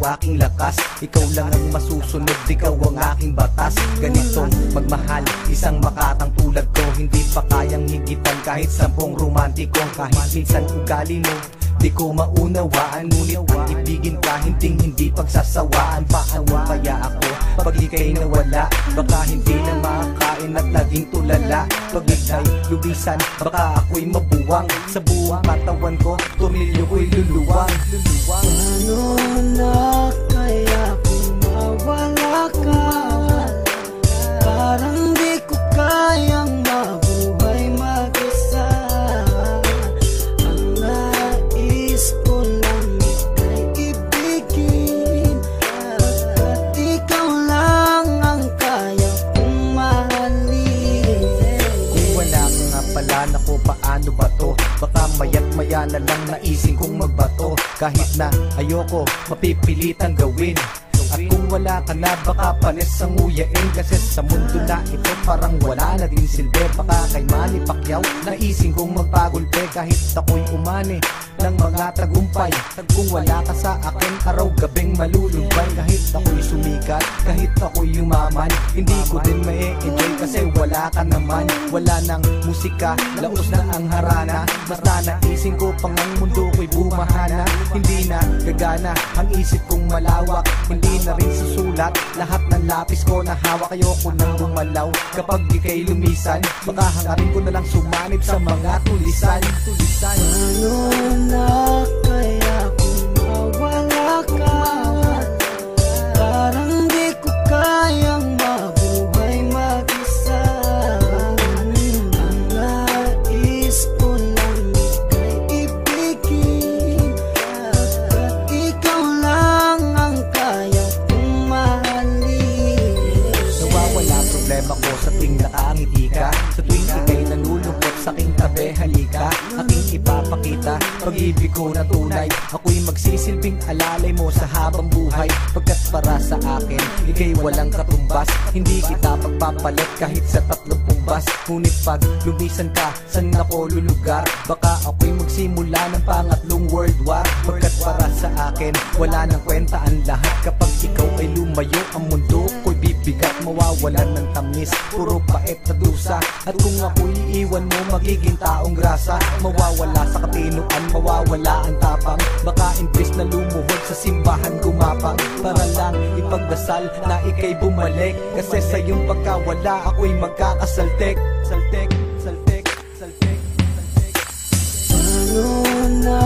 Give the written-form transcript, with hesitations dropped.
aking lakas. Ikaw lang ang masusunod, ikaw ang aking batas. Ganitong magmahal, isang makatang tulad ko, hindi pa kayang higitan kahit 10 romantiko. Kahit minsan ugali mo di ko maunawaan, ngunit ang ibigin ka hindi pagsasawaan. Paano kaya ako pag ika'y nawala? Baka hindi na makakain at naging tulala. Pag ika'y lubisan, baka ako'y mabuwang. Sa buong katawan ko, tornilyo ko'y luluwang. Paano na kaya kung mawala ka? Parang di ko kayang mabuhay mag-isa. Ang nais ko lang ika'y ibigin, at ikaw lang ang kaya kong mahalin. Kung wala ka nga pala, naku paano ba to? Baka maya't maya na lang naising kong magbato. Kahit na ayoko, mapipilitang gawin. At kung wala ka na, baka panis ang nguyain. Kasi sa mundo na ito parang wala na din silbi. Baka kay Manny Pacquiao naising kong magpagulpe. Kahit ako'y umani ng mga tagumpay, kung wala ka sa akin, araw-gabing malulumbay. Kahit ako'y sumikat, kahit ako'y yumaman, hindi ko din ma-enjoy kasi wala ka naman. Wala nang musika, laos na ang harana. Mas naising ko pang ang mundo ko'y bumahana. Hindi na gagana ang isip kong malawak, hindi na rin susulat lahat ng lapis ko na hawak. Ayoko nang bumalaw kapag ika'y lumisan, baka hangarin ko na lang sumanib sa mga tulisan. Paano na kaya kung mawala ka? Parang di ko kayang mabuhay mag-isa. Ang nais ko lang ika'y ibigin, at ikaw lang ang kaya kong mahalin. Nawawala problema ko sa tuwing nakangiti ka, sa tuwing ika'y nalulungkot sa aking tabi, halika. Aking ipapakita pag-ibig ko na tunay. Ako'y magsisilbing alalay mo sa habang buhay. Pagkat para sa akin, ika'y walang katumbas. Hindi kita pagpapalit kahit sa 30 bas. Ngunit pag lumisan ka, saan ako lulugar? Baka ako'y magsimula ng pangatlong world war. Pagkat para sa akin, wala nang kwenta ang lahat. Kapag ikaw ay lumayo, ang mundo ko'y bibigat. Mawawalan ng tamis, puro pait na dusa. At kung ako'y iiwan mo, magiging taong grasa. Mawawala sa katinuan, mawawala ang tapang. Baka imbis na lumuhod sa simbahan gumapang, para lang ipagdasal na ika'y bumalik. Kasi sa iyong pagkawala, ako'y magkakasaltek. Saltek, saltek, saltek, saltek. Paano na